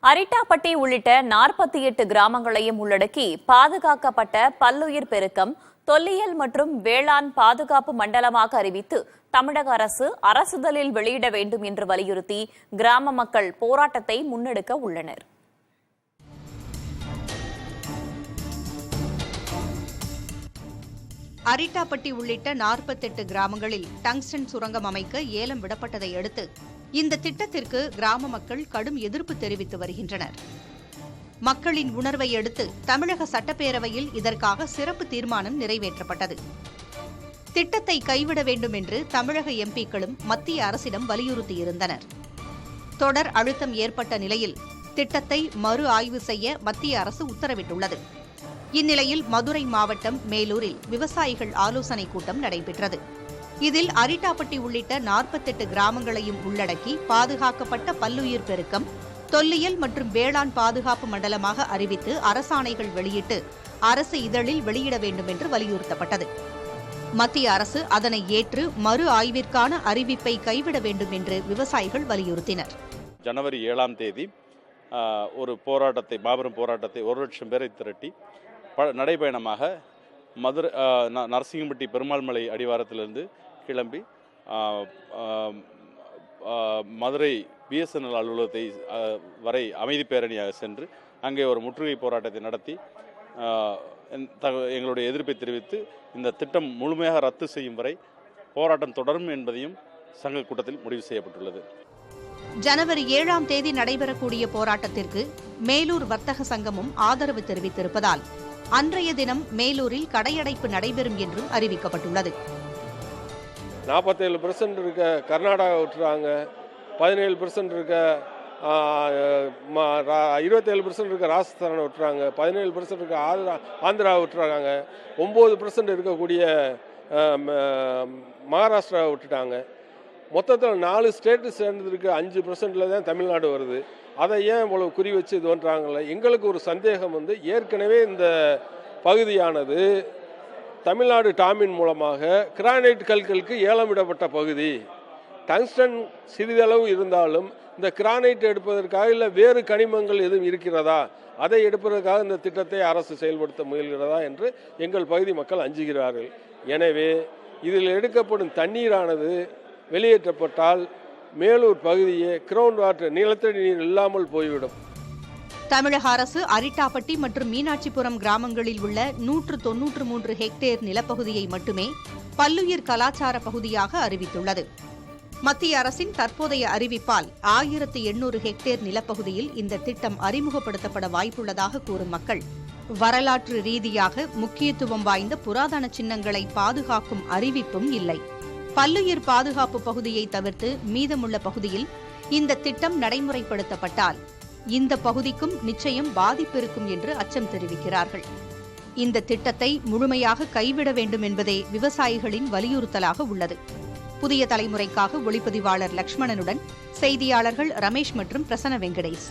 அரிட்டாப்பட்டி உள்ளிட்ட 48 கிராமங்களையும் உள்ளடக்கி பாதுகாக்கப்பட்ட பல்லுயிர் பெருக்கம், தொல்லியல் மற்றும் வேளாண் பாதுகாப்பு மண்டலமாக அறிவித்து தமிழக அரசு அரசிதழில் வெளியிட வேண்டும் என்று வலியுறுத்தி கிராம மக்கள் போராட்டத்தை முன்னெடுக்க உள்ளனர். அரிட்டாப்பட்டி உள்ளிட்ட 48 கிராமங்களில் டங்ஸ்டன் சுரங்கம் அமைக்க ஏலம் விடப்பட்டதை அடுத்து இந்த திட்டத்திற்கு கிராம மக்கள் கடும் எதிர்ப்பு தெரிவித்து வருகின்றனர். மக்களின் உணர்வை அடுத்து தமிழக சட்டப்பேரவையில் இதற்காக சிறப்பு தீர்மானம் நிறைவேற்றப்பட்டது. திட்டத்தை கைவிட வேண்டும் என்று தமிழக எம்பிக்களும் மத்திய அரசிடம் வலியுறுத்தியிருந்தனர். தொடர் அழுத்தம் ஏற்பட்ட நிலையில் திட்டத்தை மறு ஆய்வு செய்ய மத்திய அரசு உத்தரவிட்டுள்ளது. இந்நிலையில் மதுரை மாவட்டம் மேலூரில் விவசாயிகள் ஆலோசனைக் கூட்டம் நடைபெற்றது. இதில் அரிட்டாப்பட்டி உள்ளிட்ட 48 கிராமங்களையும் உள்ளடக்கி பாதுகாக்கப்பட்ட பல்லுயிர் பெருக்கம், தொல்லியல் மற்றும் வேளாண் பாதுகாப்பு மண்டலமாக அறிவித்து அரசாணைகள் வெளியிட்டு அரசு இதழில் வெளியிட வேண்டும் என்று வலியுறுத்தப்பட்டது. மத்திய அரசு அதனை ஏற்று மறு ஆய்விற்கான அறிவிப்பை கைவிட வேண்டும் என்று விவசாயிகள் வலியுறுத்தினர். ஜனவரி 7ஆம் தேதி ஒரு போராட்டத்தை, மாபெரும் போராட்டத்தை 1 லட்சம் பேரை திரட்டி நடைபயணமாக மதுரை நரசிங்கம்பட்டி பெருமாள்மலை அடிவாரத்திலிருந்து கிளம்பி மதுரை BSNL அலுவலகத்தை வரை அமைதி பேரணியாக சென்று அங்கே ஒரு முற்றுகை போராட்டத்தை நடத்தி எங்களுடைய எதிர்ப்பை தெரிவித்து இந்த திட்டம் முழுமையாக ரத்து செய்யும் வரை போராட்டம் தொடரும் என்பதையும் சங்க கூட்டத்தில் முடிவு செய்யப்பட்டுள்ளது. ஜனவரி 7ஆம் தேதி நடைபெறக்கூடிய போராட்டத்திற்கு மேலூர் வர்த்தக சங்கமும் ஆதரவு தெரிவித்திருப்பதால் அன்றைய தினம் மேலூரில் கடையடைப்பு நடைபெறும் என்றும் அறிவிக்கப்பட்டுள்ளது. 47% இருக்க கர்நாடகா விட்டுறாங்க, 17% இருக்க 27% இருக்க ராஜஸ்தான் விட்டுறாங்க, 17% இருக்க ஆந்திரா விட்டுறாங்க, 9% இருக்கக்கூடிய மகாராஷ்டிரா விட்டுட்டாங்க. மொத்தத்தில் 4 ஸ்டேட்டு சேர்ந்ததுக்கு 5% தான் தமிழ்நாடு வருது. அதை ஏன் இவ்வளவு குறி வச்சு இது பண்ணுறாங்களே? எங்களுக்கு ஒரு சந்தேகம் ஏற்கனவே இந்த பகுதியானது தமிழ்நாடு டாமின் மூலமாக கிரானைட் கற்களுக்கு ஏலமிடப்பட்ட பகுதி. டங்ஸ்டன் சிறிதளவு இருந்தாலும் இந்த கிரானைட் எடுப்பதற்காக இல்லை வேறு கனிமங்கள் எதுவும் இருக்கிறதா, அதை எடுப்பதற்காக இந்த திட்டத்தை அரசு செயல்படுத்த முயல்கிறதா என்று எங்கள் பகுதி மக்கள் அஞ்சுகிறார்கள். எனவே இதில் எடுக்கப்படும் தண்ணீரானது வெளியேற்றப்பட்டால் மேலூர் பகுதியே கிரவுண்ட் வாட்டர், நிலத்தடி நீர் இல்லாமல் போய்விடும். தமிழக அரசு அரிட்டாப்பட்டி மற்றும் மீனாட்சிபுரம் கிராமங்களில் உள்ள 193 ஹெக்டேர் நிலப்பகுதியை மட்டுமே பல்லுயிர் கலாச்சார பகுதியாக அறிவித்துள்ளது. மத்திய அரசின் தற்போதைய அறிவிப்பால் 1800 ஹெக்டேர் நிலப்பகுதியில் இந்த திட்டம் அறிமுகப்படுத்தப்பட வாய்ப்புள்ளதாக கூறும் மக்கள், வரலாற்று ரீதியாக முக்கியத்துவம் வாய்ந்த புராதன சின்னங்களை பாதுகாக்கும் அறிவிப்பும் இல்லை. பல்லுயிர் பாதுகாப்பு பகுதியை தவிர்த்து மீதமுள்ள பகுதியில் இந்த திட்டம் நடைமுறைப்படுத்தப்பட்டால் இந்த பகுதிக்கும் நிச்சயம் பாதிப்பு இருக்கும் என்று அச்சம் தெரிவிக்கிறார்கள். இந்த திட்டத்தை முழுமையாக கைவிட வேண்டும் என்பதே விவசாயிகளின் வலியுறுத்தலாக உள்ளது. புதிய தலைமுறைக்காக ஒளிப்பதிவாளர் லட்சுமணனுடன் செய்தியாளர்கள் ரமேஷ் மற்றும் பிரசன்ன வெங்கடேஷ்.